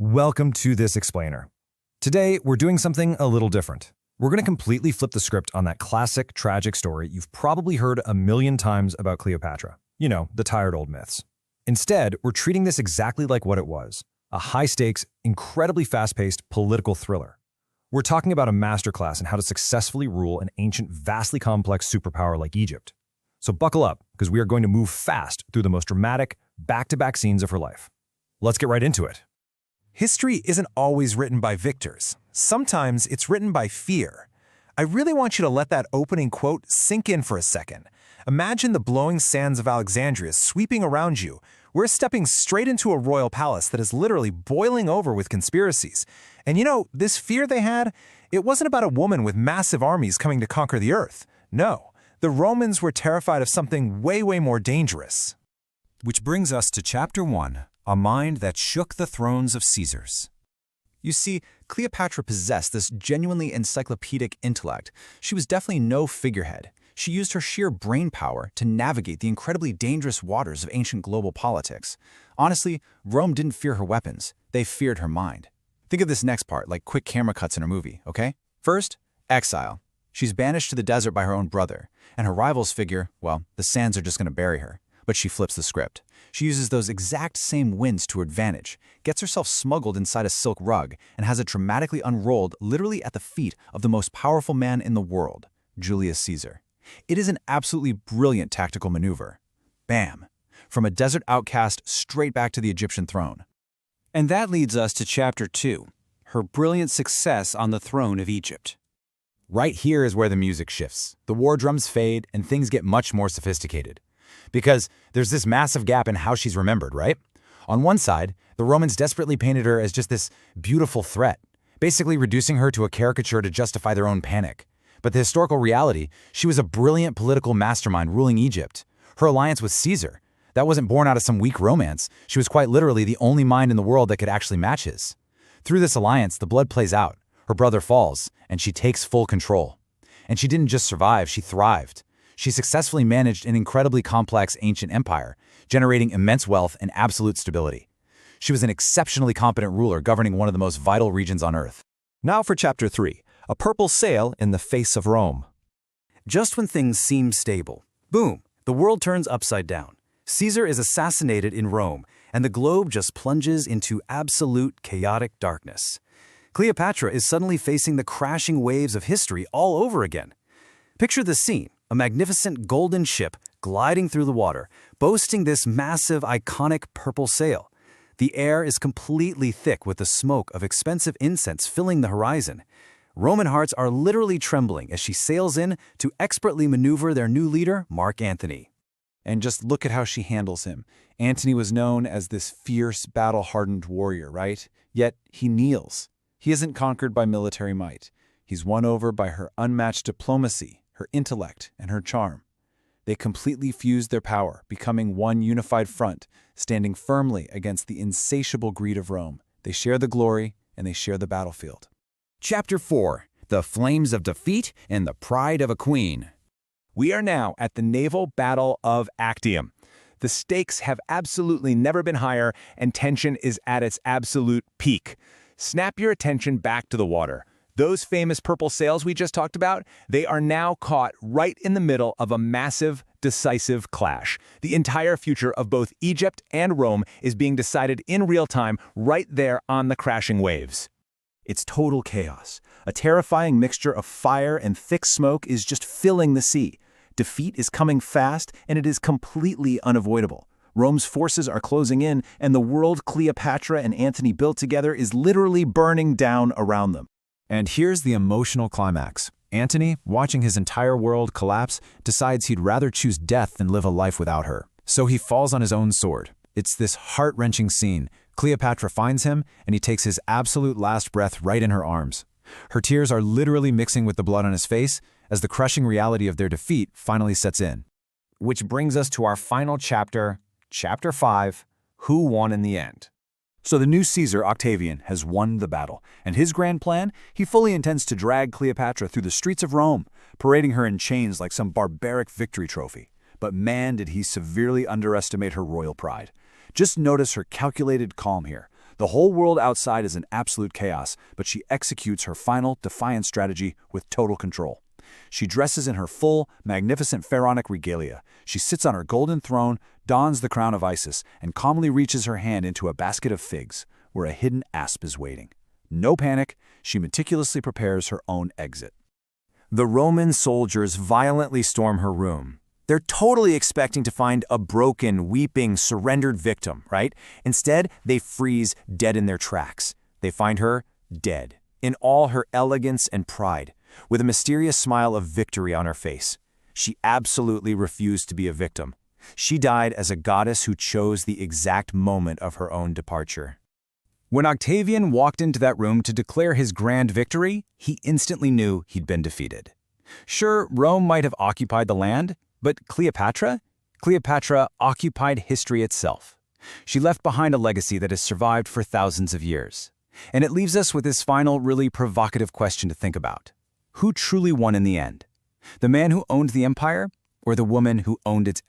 Welcome to This Explainer. Today, we're doing something a little different. We're going to completely flip the script on that classic tragic story you've probably heard a million times about Cleopatra. You know, the tired old myths. Instead, we're treating this exactly like what it was, a high-stakes, incredibly fast-paced political thriller. We're talking about a masterclass in how to successfully rule an ancient, vastly complex superpower like Egypt. So buckle up, because we are going to move fast through the most dramatic, back-to-back scenes of her life. Let's get right into it. History isn't always written by victors. Sometimes it's written by fear. I really want you to let that opening quote sink in for a second. Imagine the blowing sands of Alexandria sweeping around you. We're stepping straight into a royal palace that is literally boiling over with conspiracies. And you know, this fear they had, it wasn't about a woman with massive armies coming to conquer the earth. No, the Romans were terrified of something way more dangerous. Which brings us to Chapter 1. A mind that shook the thrones of Caesars. You see, Cleopatra possessed this genuinely encyclopedic intellect. She was definitely no figurehead. She used her sheer brain power to navigate the incredibly dangerous waters of ancient global politics. Honestly, Rome didn't fear her weapons. They feared her mind. Think of this next part like quick camera cuts in a movie, okay? First, exile. She's banished to the desert by her own brother, and her rivals figure, well, the sands are just going to bury her. But she flips the script. She uses those exact same winds to her advantage, gets herself smuggled inside a silk rug, and has it dramatically unrolled literally at the feet of the most powerful man in the world, Julius Caesar. It is an absolutely brilliant tactical maneuver. Bam! From a desert outcast straight back to the Egyptian throne. And that leads us to Chapter 2, her brilliant success on the throne of Egypt. Right here is where the music shifts. The war drums fade, and things get much more sophisticated. Because there's this massive gap in how she's remembered, right? On one side, the Romans desperately painted her as just this beautiful threat, basically reducing her to a caricature to justify their own panic. But the historical reality, she was a brilliant political mastermind ruling Egypt. Her alliance with Caesar, that wasn't born out of some weak romance. She was quite literally the only mind in the world that could actually match his. Through this alliance, the blood plays out. Her brother falls, and she takes full control. And she didn't just survive, she thrived. She successfully managed an incredibly complex ancient empire, generating immense wealth and absolute stability. She was an exceptionally competent ruler governing one of the most vital regions on Earth. Now for Chapter 3, a purple sail in the face of Rome. Just when things seem stable, boom, the world turns upside down. Caesar is assassinated in Rome, and the globe just plunges into absolute chaotic darkness. Cleopatra is suddenly facing the crashing waves of history all over again. Picture the scene. A magnificent golden ship gliding through the water, boasting this massive, iconic purple sail. The air is completely thick with the smoke of expensive incense filling the horizon. Roman hearts are literally trembling as she sails in to expertly maneuver their new leader, Mark Antony. And just look at how she handles him. Antony was known as this fierce, battle-hardened warrior, right? Yet he kneels. He isn't conquered by military might. He's won over by her unmatched diplomacy, her intellect, and her charm. They completely fused their power, becoming one unified front, standing firmly against the insatiable greed of Rome. They share the glory, and they share the battlefield. Chapter 4, The Flames of Defeat and the Pride of a Queen. We are now at the naval battle of Actium. The stakes have absolutely never been higher, and tension is at its absolute peak. Snap your attention back to the water. Those famous purple sails we just talked about, they are now caught right in the middle of a massive, decisive clash. The entire future of both Egypt and Rome is being decided in real time right there on the crashing waves. It's total chaos. A terrifying mixture of fire and thick smoke is just filling the sea. Defeat is coming fast, and it is completely unavoidable. Rome's forces are closing in, and the world Cleopatra and Antony built together is literally burning down around them. And here's the emotional climax. Antony, watching his entire world collapse, decides he'd rather choose death than live a life without her. So he falls on his own sword. It's this heart-wrenching scene. Cleopatra finds him, and he takes his absolute last breath right in her arms. Her tears are literally mixing with the blood on his face as the crushing reality of their defeat finally sets in. Which brings us to our final chapter, Chapter 5, Who Won in the End? So the new Caesar, Octavian, has won the battle, and his grand plan, he fully intends to drag Cleopatra through the streets of Rome, parading her in chains like some barbaric victory trophy. But man, did he severely underestimate her royal pride. Just notice her calculated calm here. The whole world outside is in absolute chaos, but she executes her final, defiant strategy with total control. She dresses in her full, magnificent pharaonic regalia. She sits on her golden throne, dons the crown of Isis, and calmly reaches her hand into a basket of figs, where a hidden asp is waiting. No panic, she meticulously prepares her own exit. The Roman soldiers violently storm her room. They're totally expecting to find a broken, weeping, surrendered victim, right? Instead, they freeze dead in their tracks. They find her dead, in all her elegance and pride, with a mysterious smile of victory on her face. She absolutely refused to be a victim. She died as a goddess who chose the exact moment of her own departure. When Octavian walked into that room to declare his grand victory, he instantly knew he'd been defeated. Sure, Rome might have occupied the land, but Cleopatra? Cleopatra occupied history itself. She left behind a legacy that has survived for thousands of years. And it leaves us with this final, really provocative question to think about. Who truly won in the end? The man who owned the empire, or the woman who owned its